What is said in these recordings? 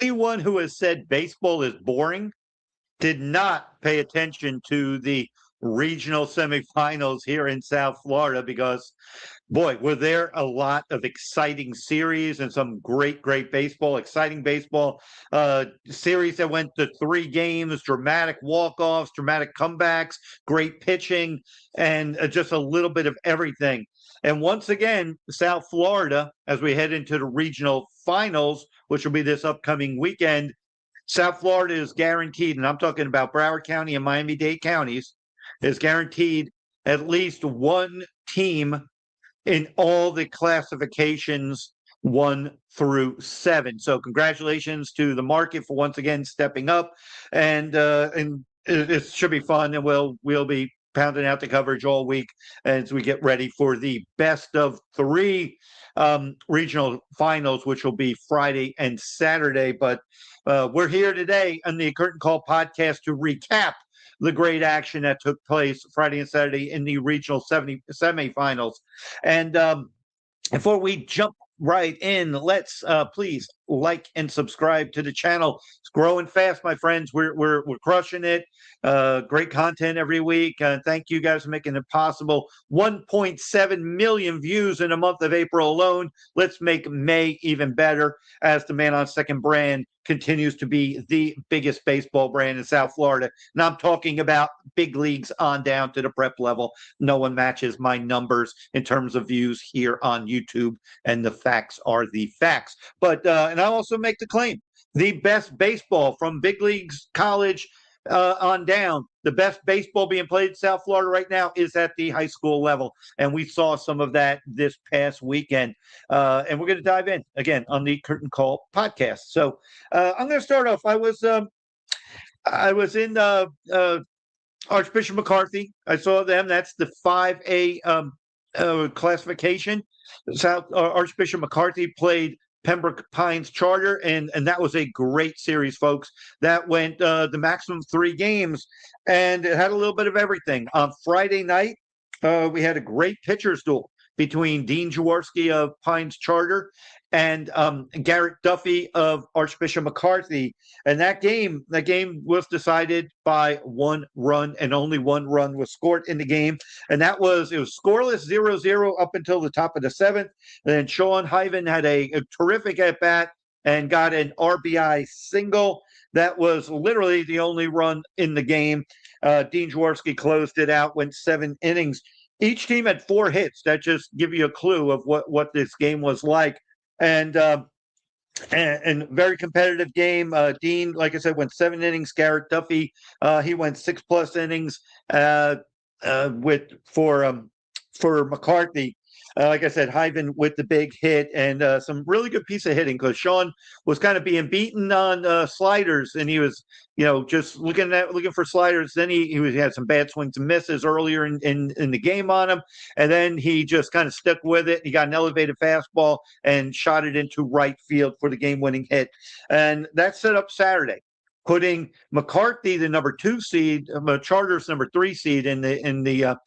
Anyone who has said baseball is boring did not pay attention to the regional semifinals here in South Florida because, boy, were there a lot of exciting series and some great baseball, exciting baseball series that went to 3 games, dramatic walk-offs, dramatic comebacks, great pitching, and just a little bit of everything. And once again, South Florida, as we head into the regional finals, which will be this upcoming weekend, South Florida is guaranteed, and I'm talking about Broward County and Miami-Dade counties, is guaranteed at least one team in all the classifications 1 through 7. So congratulations to the market for once again stepping up, and it should be fun, and we'll be pounding out the coverage all week as we get ready for the best of 3 regional finals, which will be Friday and Saturday. But we're here today on the Curtain Call podcast to recap the great action that took place Friday and Saturday in the regional semifinals. And before we jump right in, let's please like and subscribe to the channel. It's growing fast, my friends. We're crushing it. Great content every week. Thank you guys for making it possible. 1.7 million views in the month of April alone. Let's make May even better as the Man on Second brand continues to be the biggest baseball brand in South Florida. And I'm talking about big leagues on down to the prep level. No one matches my numbers in terms of views here on YouTube, and the facts are the facts. But and I also make the claim, the best baseball from big leagues, college on down, the best baseball being played in South Florida right now is at the high school level. And we saw some of that this past weekend. And we're going to dive in again on the Curtain Call podcast. So I'm going to start off. I was in Archbishop McCarthy. I saw them. That's the 5A classification. Archbishop McCarthy played Pembroke Pines Charter, and that was a great series, folks. That went the maximum 3 games, and it had a little bit of everything. On Friday night, we had a great pitcher's duel between Dean Jaworski of Pines Charter and Garrett Duffy of Archbishop McCarthy. And that game was decided by 1 run, and only 1 run was scored in the game. And it was scoreless 0-0 up until the top of the 7th. And then Sean Hyven had a terrific at-bat and got an RBI single. That was literally the only run in the game. Dean Jaworski closed it out, went 7 innings. Each team had 4 hits. That just give you a clue of what this game was like. And very competitive game. Dean, like I said, went 7 innings. Garrett Duffy, he went 6+ innings for McCarthy. Like I said, Hyven with the big hit and some really good piece of hitting, because Sean was kind of being beaten on sliders, and he was, just looking for sliders. Then he had some bad swings and misses earlier in the game on him, and then he just kind of stuck with it. He got an elevated fastball and shot it into right field for the game-winning hit, and that set up Saturday, putting McCarthy, the number 2 seed, Charter's number 3 seed in the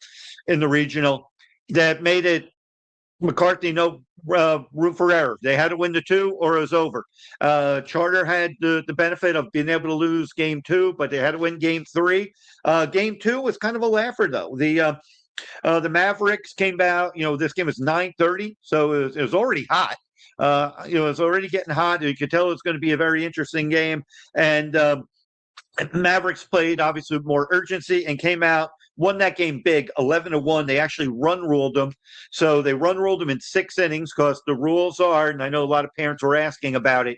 regional. That made it McCarthy no room for error. They had to win the 2 or it was over. Charter had the benefit of being able to lose game 2, but they had to win game 3. Game 2 was kind of a laugher, though. The Mavericks came out. This game was 9:30, so it was already hot. It was already getting hot. You could tell it was going to be a very interesting game. And Mavericks played obviously with more urgency and came out, won that game big, 11-1. They actually run ruled them. So they run ruled them in 6 innings, because the rules are, and I know a lot of parents were asking about it,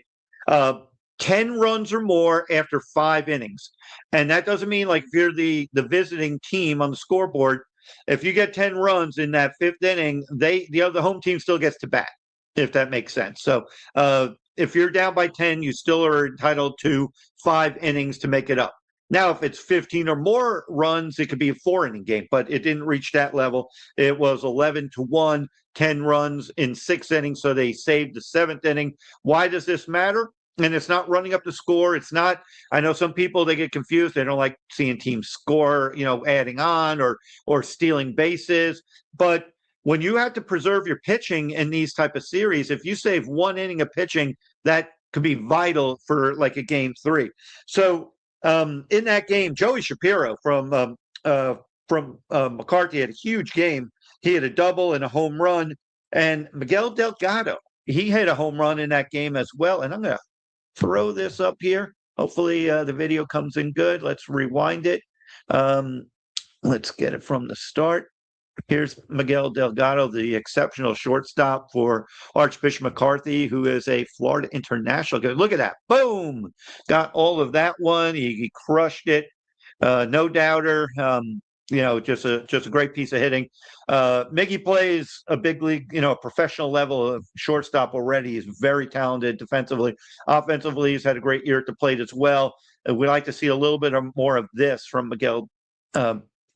10 runs or more after 5 innings. And that doesn't mean, like, if you're the visiting team on the scoreboard, if you get 10 runs in that 5th inning, the home team still gets to bat, if that makes sense. So if you're down by 10, you still are entitled to 5 innings to make it up. Now, if it's 15 or more runs, it could be a 4-inning game, but it didn't reach that level. It was 11-1, 10 runs in 6 innings, so they saved the 7th inning. Why does this matter? And it's not running up the score. It's not, I know some people, they get confused. They don't like seeing teams score, adding on or stealing bases. But when you have to preserve your pitching in these type of series, if you save 1 inning of pitching, that could be vital for like a game 3. So in that game, Joey Shapiro from McCarthy had a huge game. He had a double and a home run, and Miguel Delgado, he had a home run in that game as well. And I'm going to throw this up here. Hopefully the video comes in good. Let's rewind it. Let's get it from the start. Here's Miguel Delgado, the exceptional shortstop for Archbishop McCarthy, who is a Florida international. Look at that. Boom. Got all of that one. He crushed it. No doubter. Just a great piece of hitting. Miggy plays a big league, a professional level of shortstop already. He's very talented defensively. Offensively, he's had a great year at the plate as well. We'd like to see a little bit more of this from Miguel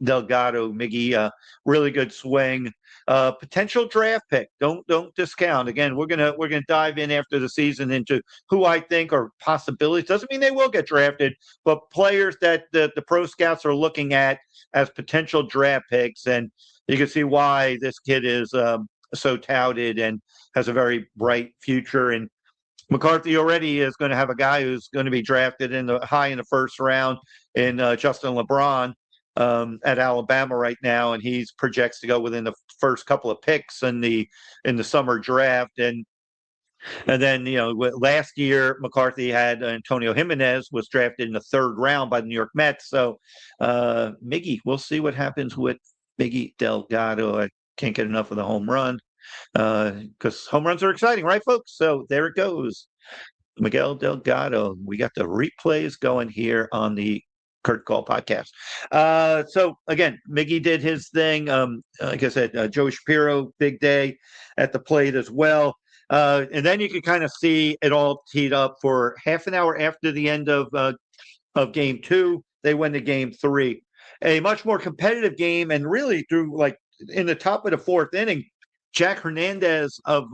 Delgado. Miggy, really good swing. Potential draft pick. Don't discount. Again, we're gonna dive in after the season into who I think are possibilities. Doesn't mean they will get drafted, but players that the pro scouts are looking at as potential draft picks, and you can see why this kid is so touted and has a very bright future. And McCarthy already is going to have a guy who's going to be drafted high in the first round in Justin LeBron. At Alabama right now, and he's projects to go within the first couple of picks in the summer draft. And then last year McCarthy had Antonio Jimenez was drafted in the 3rd round by the New York Mets. So Miggy, we'll see what happens with Miggy Delgado. I can't get enough of the home run because home runs are exciting, right, folks? So there it goes. Miguel Delgado. We got the replays going here on the Kurt Call podcast. So again, Miggy did his thing. Like I said, Joe Shapiro, big day at the plate as well. And then you can kind of see it all teed up for half an hour after the end of game 2. They went to game 3, a much more competitive game, and really through like in the top of the 4th inning, Jack Hernandez of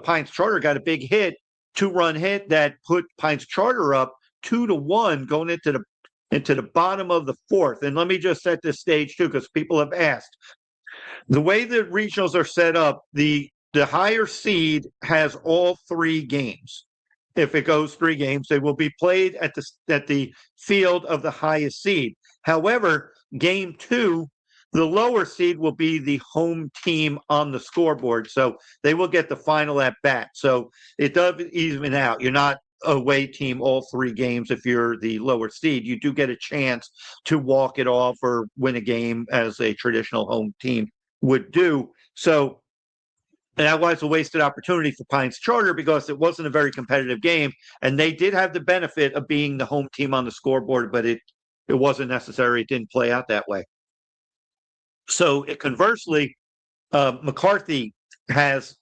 Pines Charter got a big hit, 2-run hit that put Pines Charter up 2-1 going into the bottom of the 4th. And let me just set this stage too, because people have asked. The way the regionals are set up, the higher seed has all 3 games. If it goes 3 games, they will be played at the field of the highest seed. However, game 2, the lower seed will be the home team on the scoreboard. So they will get the final at bat. So it does even out. You're not away team all 3 games. If you're the lower seed, you do get a chance to walk it off or win a game as a traditional home team would do. So that was a wasted opportunity for Pines Charter because it wasn't a very competitive game, and they did have the benefit of being the home team on the scoreboard, but it wasn't necessary. It didn't play out that way. So conversely, McCarthy has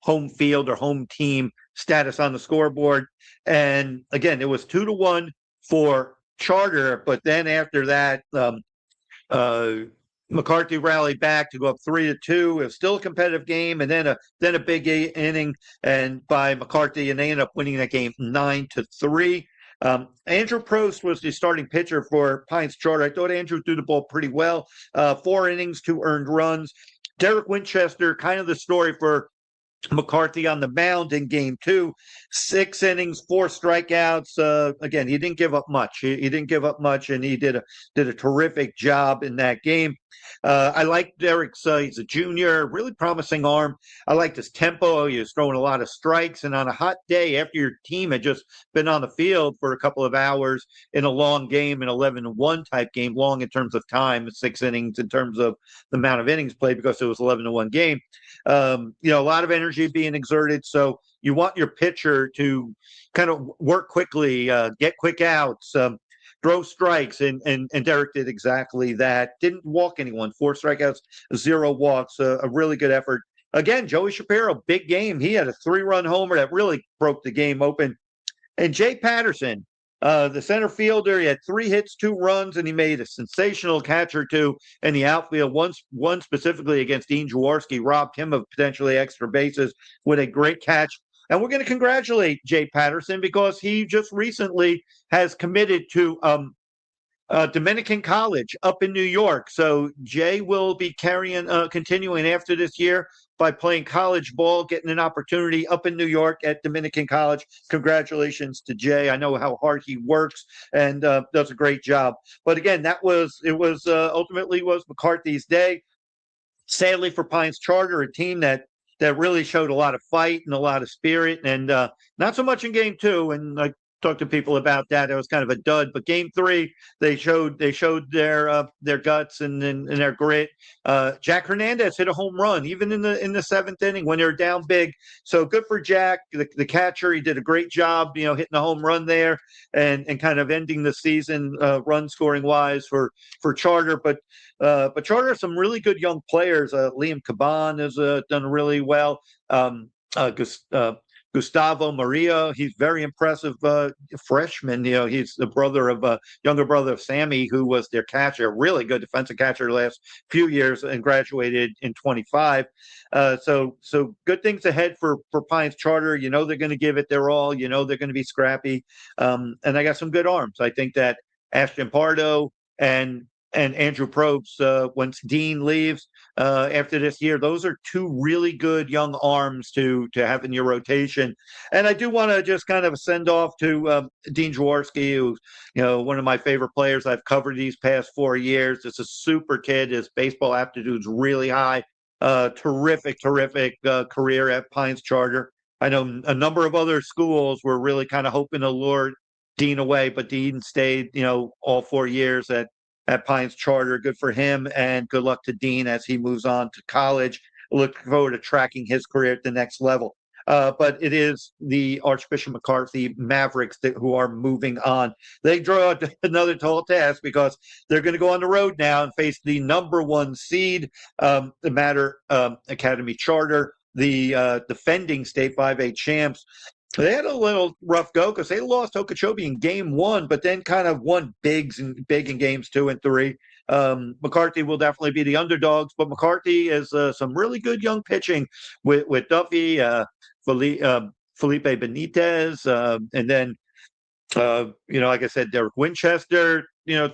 home field or home team status on the scoreboard. And again, it was 2-1 for Charter, but then after that, McCarthy rallied back to go up 3-2. It was still a competitive game, and then a big inning and by McCarthy, and they ended up winning that game 9-3. Andrew Prost was the starting pitcher for Pines Charter. I thought Andrew threw the ball pretty well. 4 innings, 2 earned runs. Derek Winchester, kind of the story for McCarthy on the mound in game 2, 6 innings, 4 strikeouts. Again, he didn't give up much. He didn't give up much, and he did a terrific job in that game. I like Derek's. He's a junior, really promising arm. I liked his tempo. He was throwing a lot of strikes, and on a hot day after your team had just been on the field for a couple of hours in a long game, an 11-1 type game, long in terms of time, 6 innings in terms of the amount of innings played because it was 11-1 game. A lot of energy being exerted. So you want your pitcher to kind of work quickly, get quick outs, throw strikes, and Derek did exactly that. Didn't walk anyone. 4 strikeouts, 0 walks. A really good effort. Again, Joey Shapiro, big game. He had a 3-run homer that really broke the game open. And Jay Patterson, the center fielder, he had 3 hits, 2 runs, and he made a sensational catch or 2 in the outfield. One specifically against Dean Jaworski, robbed him of potentially extra bases with a great catch. And we're going to congratulate Jay Patterson because he just recently has committed to Dominican College up in New York. So Jay will be continuing after this year, by playing college ball, getting an opportunity up in New York at Dominican College. Congratulations to Jay. I know how hard he works and does a great job. But again, ultimately was McCarthy's day. Sadly for Pines Charter, a team that really showed a lot of fight and a lot of spirit, and not so much in game two. And I talked to people about that. It was kind of a dud. But game three, they showed their guts and their grit. Jack Hernandez hit a home run even in the seventh inning when they were down big. So good for Jack, the catcher. He did a great job, hitting a home run there and kind of ending the season run scoring wise for Charter. But Charter has some really good young players. Liam Caban has done really well. Gustavo Maria, he's very impressive freshman. He's the younger brother of Sammy, who was their catcher, really good defensive catcher the last few years, and graduated in 25. So good things ahead for Pines Charter. They're going to give it their all. They're going to be scrappy, and they got some good arms. I think that Ashton Pardo and Andrew Probst, once Dean leaves after this year, those are two really good young arms to have in your rotation. And I do want to just kind of send off to Dean Jaworski, who's one of my favorite players I've covered these past 4 years. It's a super kid. His baseball aptitude's really high. Terrific career at Pines Charter. I know a number of other schools were really kind of hoping to lure Dean away, but Dean stayed, all 4 years at Pines Charter. Good for him, and good luck to Dean as he moves on to college. Look forward to tracking his career at the next level. But it is the Archbishop McCarthy Mavericks who are moving on. They draw another tall task because they're going to go on the road now and face the number 1 seed, the Matter Academy Charter, the defending state 5A champs. They had a little rough go because they lost Okeechobee in game 1, but then kind of won big in games 2 and 3. McCarthy will definitely be the underdogs, but McCarthy is some really good young pitching with Duffy, Felipe Benitez, and then like I said, Derek Winchester,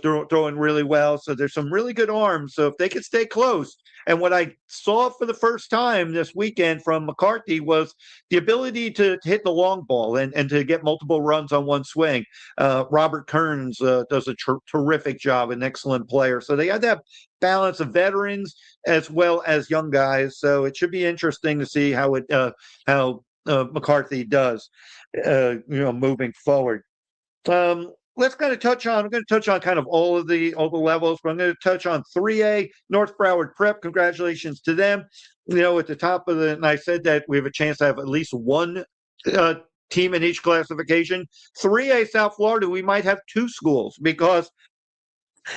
throwing really well. So there's some really good arms. So if they could stay close. And what I saw for the first time this weekend from McCarthy was the ability to hit the long ball and to get multiple runs on one swing. Robert Kearns does a terrific job, an excellent player. So they had that balance of veterans as well as young guys. So it should be interesting to see how McCarthy does, moving forward. Let's kind of I'm going to touch on kind of all the levels, but I'm going to touch on 3A, North Broward Prep. Congratulations to them. At the top of and I said that we have a chance to have at least one team in each classification. 3A South Florida, we might have 2 schools because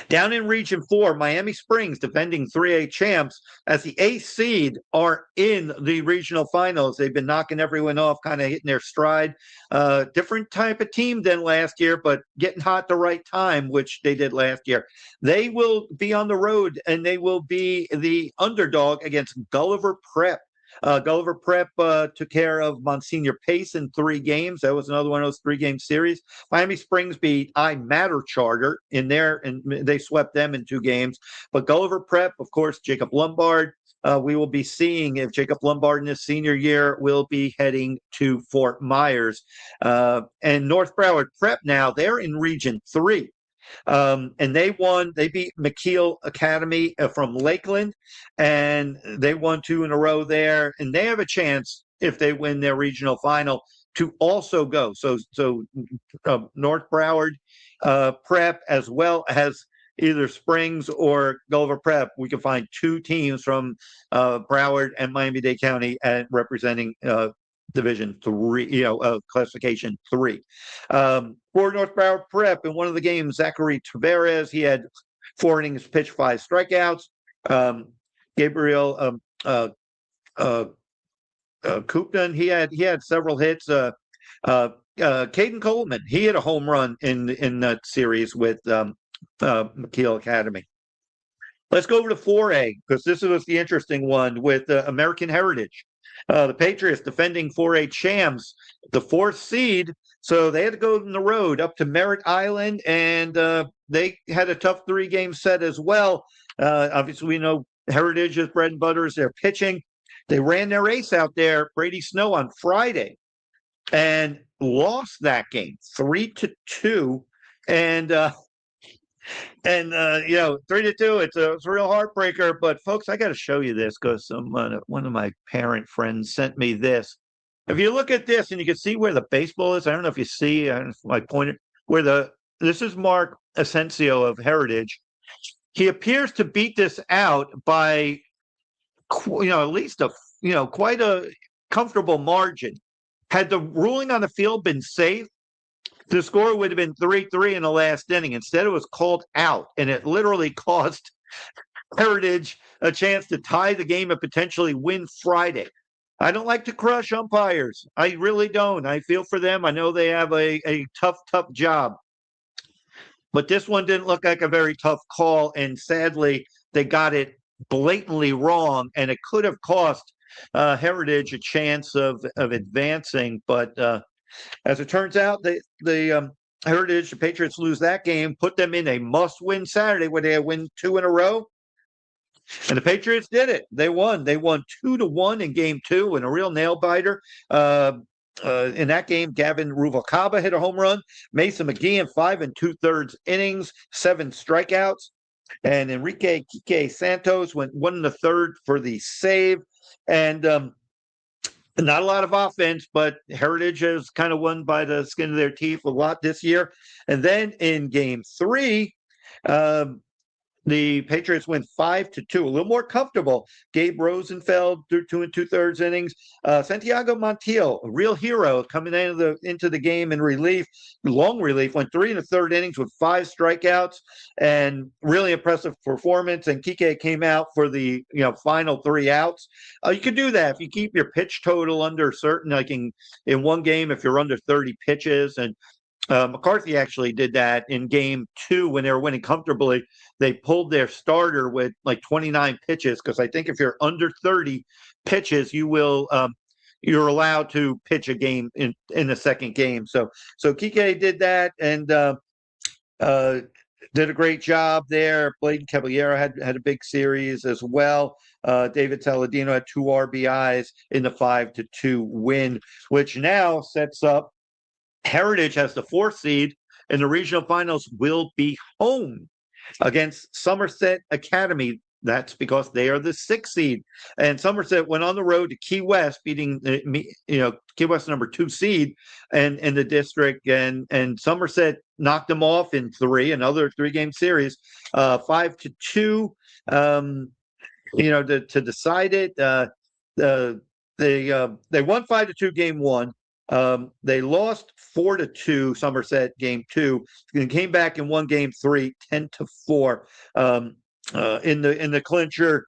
down in Region 4, Miami Springs, defending 3A champs, as the 8th seed, are in the regional finals. They've been knocking everyone off, kind of hitting their stride. Different type of team than last year, but getting hot the right time, which they did last year. They will be on the road, and they will be the underdog against Gulliver Prep. Gulliver Prep took care of Monsignor Pace in 3 games. That was another one of those 3-game series. Miami Springs beat I Matter Charter in there, and they swept them in 2 games. But Gulliver Prep, of course, Jacob Lombard. We will be seeing if Jacob Lombard in his senior year will be heading to Fort Myers. And North Broward Prep now, they're in Region 3. And they beat McKeel Academy from Lakeland, and they won 2 in a row there. And they have a chance, if they win their regional final, to also go. So North Broward Prep, as well as either Springs or Gulliver Prep, we can find 2 teams from Broward and Miami-Dade County representing Division 3, classification 3. For North Broward Prep, in one of the games, Zachary Tavares, he had 4 innings pitched, 5 strikeouts. Gabriel Koopman, he had several hits. Caden Coleman, he hit a home run in that series with McKeel Academy. Let's go over to 4A, because this was the interesting one with American Heritage. The Patriots defending 4A champs, the 4th seed, so they had to go on the road up to Merritt Island, and they had a tough 3-game set as well. Obviously, we know Heritage's bread and butter is their pitching. They ran their ace out there, Brady Snow, on Friday, and lost that game 3-2. And 3-2. It's a real heartbreaker. But folks, I got to show you this because one of my parent friends sent me this. If you look at this and you can see where the baseball is, I don't know if you see. I don't know if my pointer where this is Mark Asensio of Heritage. He appears to beat this out by at least quite a comfortable margin. Had the ruling on the field been safe, the score would have been 3-3 in the last inning. Instead, it was called out, and it literally cost Heritage a chance to tie the game and potentially win Friday. I don't like to crush umpires. I really don't. I feel for them. I know they have a tough job. But this one didn't look like a very tough call, and sadly, they got it blatantly wrong, and it could have cost Heritage a chance of advancing. But as it turns out, the Heritage, the Patriots lose that game, put them in a must-win Saturday where they win 2 in a row. And the Patriots did it. They won. They won 2-1 in game 2 in a real nail-biter. In that game, Gavin Ruvalcaba hit a home run. Mason McGee in 5 2/3 innings, 7 strikeouts. And Enrique Quique Santos went 1 1/3 for the save. And not a lot of offense, but Heritage has kind of won by the skin of their teeth a lot this year. And then in game 3, the Patriots win 5-2, a little more comfortable. Gabe Rosenfeld through 2 2/3 innings. Santiago Montiel, a real hero, coming into the game in relief, long relief, went 3 1/3 innings with 5 strikeouts, and really impressive performance. And Kike came out for the final 3 outs. You can do that if you keep your pitch total under certain, like in one game if you're under 30 pitches. And McCarthy actually did that in game 2 when they were winning comfortably. They pulled their starter with like 29 pitches because I think if you're under 30 pitches, you're allowed to pitch a game in the second game. So Kike did that and did a great job there. Bladen Caballero had a big series as well. David Saladino had 2 RBIs in the 5-2 win, which now sets up Heritage has the 4th seed in the regional finals, will be home against Somerset Academy. That's because they are the 6th seed. And Somerset went on the road to Key West, beating Key West number 2 seed and in the district. And Somerset knocked them off in 3, another 3-game series, 5-2. To decide it. They won 5-2 game 1. They lost 4-2 Somerset game 2, and came back and won game 3, 10-4. In the clincher,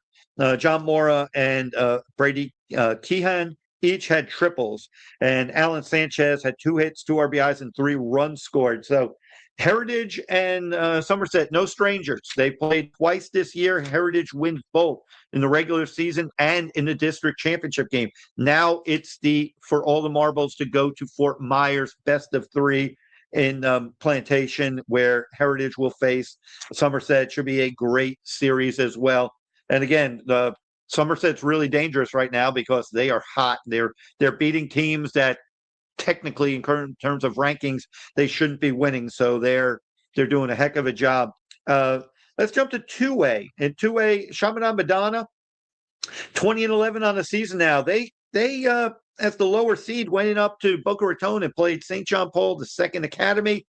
John Mora and Brady Keehan each had triples, and Alan Sanchez had 2 hits, 2 RBIs, and 3 runs scored. So Heritage and Somerset, no strangers. They played twice this year. Heritage wins both in the regular season and in the district championship game. Now it's for all the marbles to go to Fort Myers, best of 3 in Plantation, where Heritage will face Somerset. Should be a great series as well. And again, the Somerset's really dangerous right now because they are hot. They're beating teams that technically, in terms of rankings, they shouldn't be winning. So they're doing a heck of a job. Let's jump to 2A. In 2A, Chaminade Madonna, 20-11 on the season now. They as the lower seed, went up to Boca Raton and played St. John Paul II Academy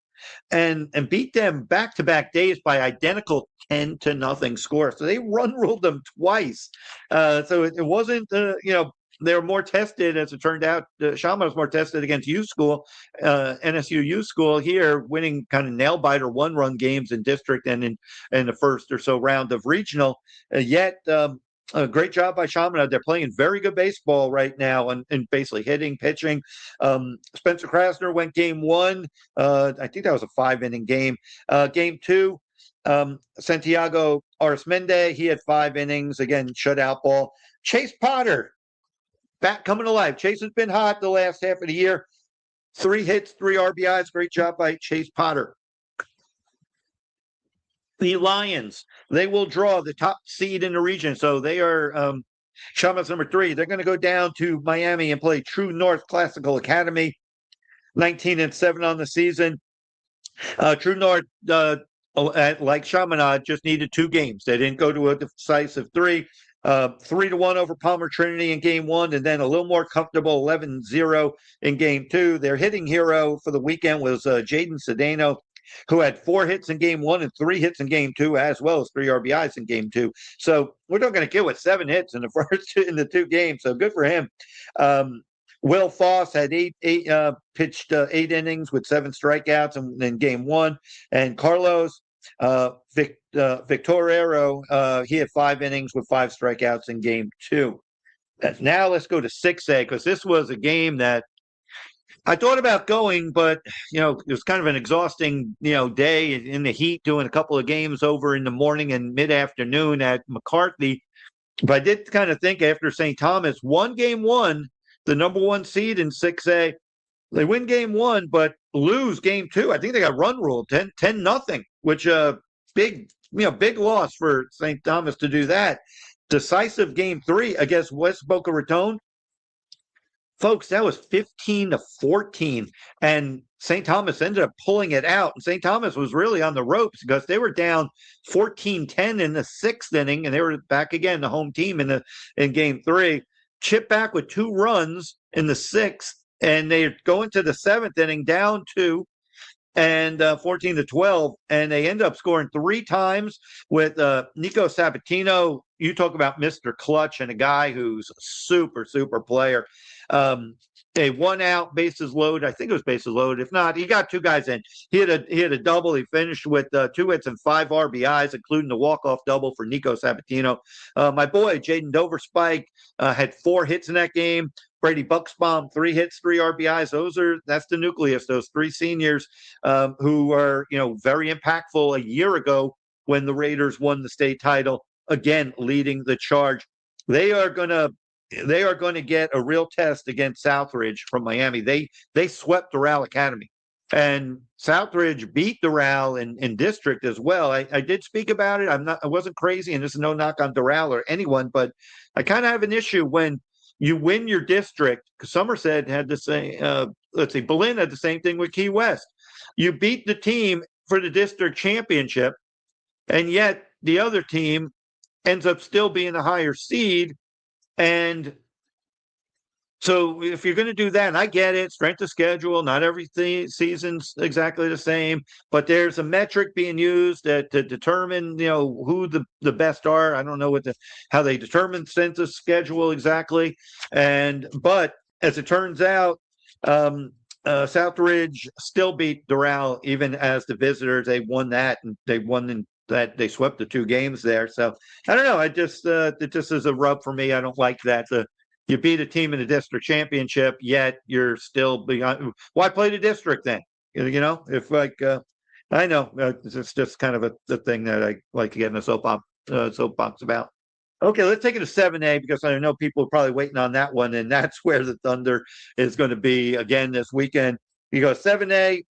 and beat them back-to-back days by identical 10-0 score. So they run-ruled them twice. So it wasn't, they were more tested, as it turned out. Shaman was more tested against U School, NSU U School here, winning kind of nail-biter one-run games in district and in the first or so round of regional. Yet a great job by Chaminade. They're playing very good baseball right now and basically hitting, pitching. Spencer Krasner went game 1. I think that was a 5-inning game. Game 2, Santiago Arismendi, he had 5 innings. Again, shutout ball. Chase Potter, back coming to life. Chase has been hot the last half of the year. 3 hits, 3 RBIs. Great job by Chase Potter. The Lions, they will draw the top seed in the region. So they are Chamonix number 3, they're going to go down to Miami and play True North Classical Academy, 19-7 on the season. True North, like Chaminade, just needed 2 games. They didn't go to a decisive 3. 3-1 over Palmer Trinity in game 1, and then a little more comfortable 11-0 in game 2. Their hitting hero for the weekend was Jaden Cedeno, who had 4 hits in game 1 and 3 hits in game 2, as well as 3 RBIs in game 2. So we're not going to kill with 7 hits in the first in the 2 games. So good for him. Will Foss had pitched 8 innings with 7 strikeouts in game 1, and Carlos Victorero, he had 5 innings with 5 strikeouts in game 2. Now let's go to 6A, because this was a game that I thought about going, but it was kind of an exhausting day in the heat, doing a couple of games over in the morning and mid-afternoon at McCarthy. But I did kind of think after St. Thomas won game 1, the number 1 seed in 6A, they win game 1, but lose game 2. I think they got run ruled 10-0, which big loss for St. Thomas to do that. Decisive game 3 against West Boca Raton. Folks, that was 15-14, and St. Thomas ended up pulling it out. And St. Thomas was really on the ropes because they were down 14-10 in the 6th inning, and they were back again, the home team in game 3. Chip back with 2 runs in the 6th, and they go into the 7th inning down 2 and 14-12, and they end up scoring 3 times with Nico Sabatino. You talk about Mr. Clutch and a guy who's a super, super player. A 1-out, bases loaded. I think it was bases loaded. If not, he got 2 guys in. He had a double. He finished with 2 hits and 5 RBIs, including the walk-off double for Nico Sabatino. My boy, Jaden Doverspike, had 4 hits in that game. Brady Bucksbaum, 3 hits, 3 RBIs. That's the nucleus, those 3 seniors who are, very impactful a year ago when the Raiders won the state title, again, leading the charge. They are going to get a real test against Southridge from Miami. They swept Doral Academy, and Southridge beat Doral in district as well. I did speak about it. I wasn't crazy, and this is no knock on Doral or anyone, but I kind of have an issue when you win your district, because Somerset had the same, Berlin had the same thing with Key West. You beat the team for the district championship, and yet the other team ends up still being a higher seed. And so if you're going to do that, and I get it, strength of schedule, not every season's exactly the same, but there's a metric being used to determine, who the best are. I don't know how they determine strength of schedule exactly. But as it turns out, Southridge still beat Doral even as the visitors. They won that, and they won in that they swept the 2 games there. So I don't know. It just is a rub for me. I don't like that. You beat a team in the district championship, yet you're still beyond. Why play the district then? If I know it's just kind of the thing that I like to get in a soapbox about. Okay, let's take it to 7A, because I know people are probably waiting on that one, and that's where the Thunder is going to be again this weekend. You go 7A.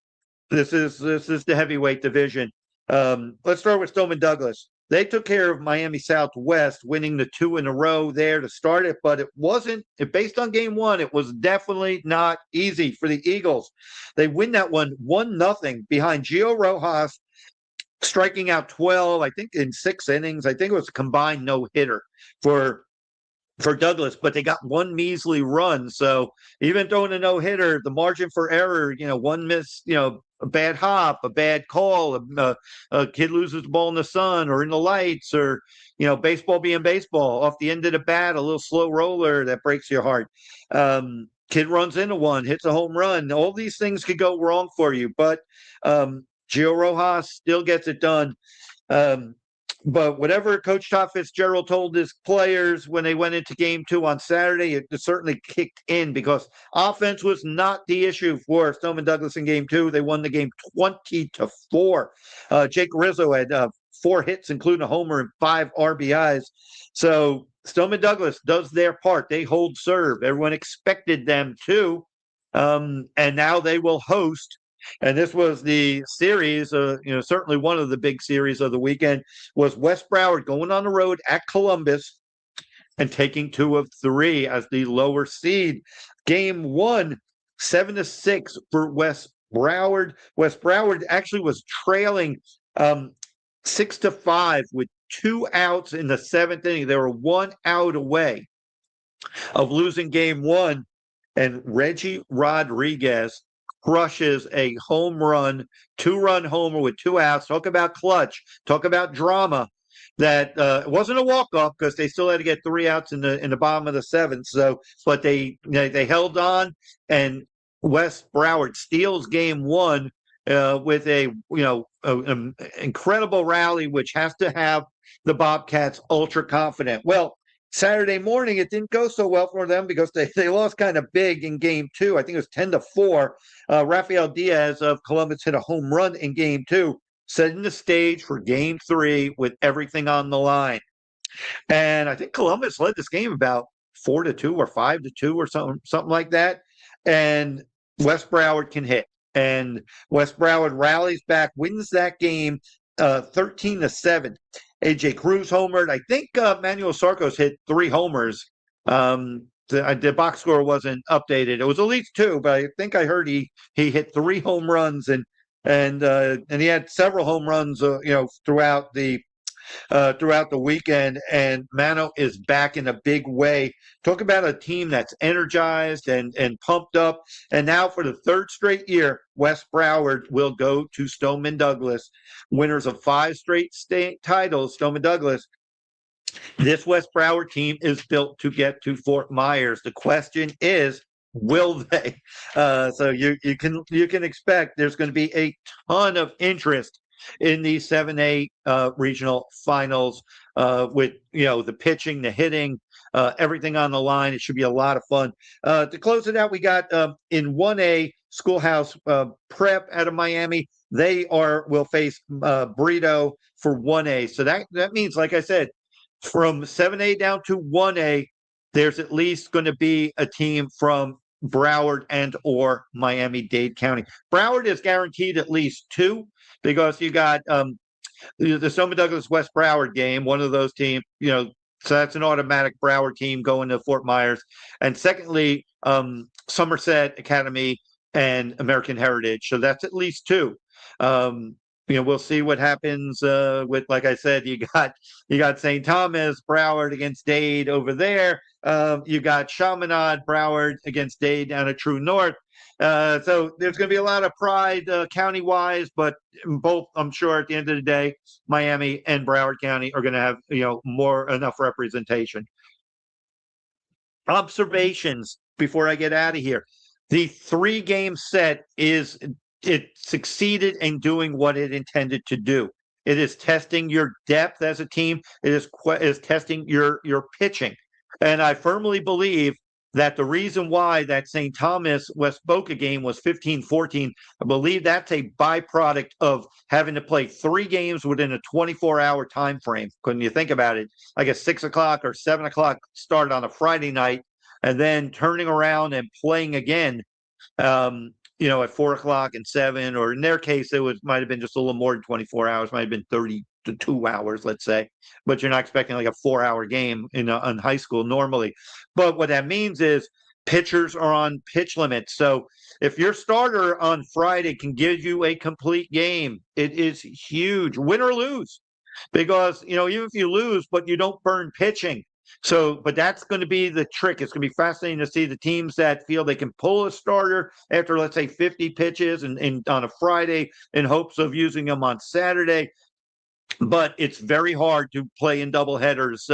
This is the heavyweight division. Let's start with Stoneman Douglas. They took care of Miami Southwest, winning the 2 in a row there to start it, but it wasn't, based on game 1, it was definitely not easy for the Eagles. They win that one 1-0 behind Gio Rojas, striking out 12, I think in 6 innings. I think it was a combined no-hitter for Douglas, but they got 1 measly run. So even throwing a no-hitter, the margin for error, 1 miss, a bad hop, a bad call, a kid loses the ball in the sun or in the lights, or, baseball being baseball, off the end of the bat, a little slow roller that breaks your heart. Kid runs into one, hits a home run. All these things could go wrong for you, but Gio Rojas still gets it done. But whatever Coach Todd Fitzgerald told his players when they went into game 2 on Saturday, it certainly kicked in, because offense was not the issue for Stoneman Douglas in game 2. They won the game 20-4. Jake Rizzo had 4 hits, including a homer and 5 RBIs. So Stoneman Douglas does their part. They hold serve. Everyone expected them to. And now they will host. And this was the series, certainly one of the big series of the weekend, was West Broward going on the road at Columbus. and taking 2 of 3 as the lower seed. Game 1, 7-6 for West Broward. West Broward actually was trailing 6-5 with 2 outs in the 7th inning. They were 1 out away of losing game 1, and Reggie Rodriguez crushes a home run, 2-run homer with 2 outs. Talk about clutch. Talk about drama. That it wasn't a walk off because they still had to get 3 outs in the bottom of the 7th. So, but they held on, and West Broward steals game 1 with an incredible rally, which has to have the Bobcats ultra confident. Well, Saturday morning, it didn't go so well for them because they lost kind of big in game 2. I think it was 10-4. Rafael Diaz of Columbus hit a home run in game 2, setting the stage for game 3 with everything on the line. And I think Columbus led this game about 4-2 or 5-2 or something like that. And West Broward can hit. And West Broward rallies back, wins that game 13-7. AJ Cruz homered. I think Manuel Sarcos hit 3 homers. The box score wasn't updated. It was at least 2, but I think I heard he hit 3 home runs and he had several home runs, throughout the weekend. And Mano is back in a big way. Talk about a team that's energized and pumped up. And now for the 3rd straight year, West Broward will go to Stoneman Douglas, winners of 5 straight state titles. Stoneman Douglas. This West Broward team is built to get to Fort Myers. The question is, will they? So you can expect there's going to be a ton of interest in these 7A regional finals with the pitching, the hitting, everything on the line. It should be a lot of fun. To close it out, we got in 1A Schoolhouse Prep out of Miami. They will face Brito for 1A. So that means, like I said, from 7A down to 1A, there's at least going to be a team from Broward and or Miami-Dade County. Broward is guaranteed at least 2 because you got the Stoneman Douglas West Broward game, one of those teams, so that's an automatic Broward team going to Fort Myers. And secondly, Somerset Academy and American Heritage. So that's at least 2. We'll see what happens with, like I said, you got St. Thomas, Broward against Dade over there. You got Chaminade, Broward against Dade down at True North. So there's going to be a lot of pride county-wise, but both, I'm sure, at the end of the day, Miami and Broward County are going to have enough representation. Observations before I get out of here. The 3-game set it succeeded in doing what it intended to do. It is testing your depth as a team. It is testing your pitching. And I firmly believe that the reason why that St. Thomas West Boca game was 15-14, I believe that's a byproduct of having to play 3 games within a 24-hour time frame. When you think about it, like a 6 o'clock or 7 o'clock start on a Friday night, and then turning around and playing again at 4 o'clock and 7, or in their case, might have been just a little more than 24 hours, might have been 32 hours, let's say. But you're not expecting like a 4-hour game in high school normally. But what that means is pitchers are on pitch limits. So if your starter on Friday can give you a complete game, it is huge, win or lose. Because, even if you lose, but you don't burn pitching. So, but that's going to be the trick. It's going to be fascinating to see the teams that feel they can pull a starter after, let's say, 50 pitches and on a Friday in hopes of using them on Saturday. But it's very hard to play in double headers.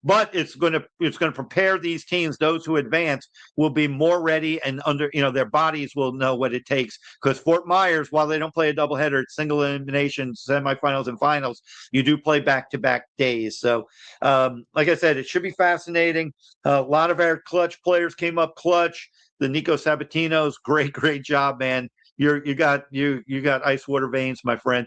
But it's going to prepare these teams. Those who advance will be more ready, and their bodies will know what it takes. Because Fort Myers, while they don't play a double header, it's single elimination, semifinals and finals. You do play back-to-back days. So, like I said, it should be fascinating. A lot of our clutch players came up clutch. The Nico Sabatinos, great job, man. You got ice water veins, my friend.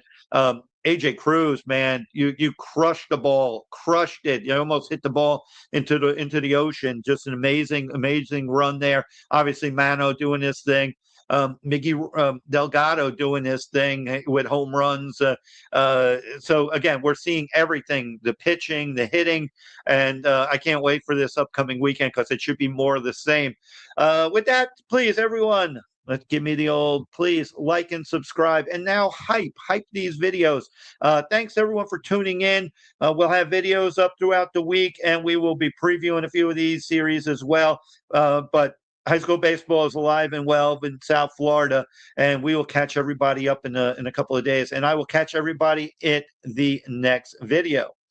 AJ Cruz, man, you crushed the ball, crushed it. You almost hit the ball into the ocean. Just an amazing run there. Obviously, Mano doing his thing. Miggy Delgado doing his thing with home runs. So again, we're seeing everything: the pitching, the hitting, and I can't wait for this upcoming weekend because it should be more of the same. With that, please, everyone, let's give me the old please like and subscribe. And now hype these videos. Thanks everyone for tuning in. We'll have videos up throughout the week, and we will be previewing a few of these series as well. But high school baseball is alive and well in South Florida, and we will catch everybody up in a couple of days. And I will catch everybody at the next video.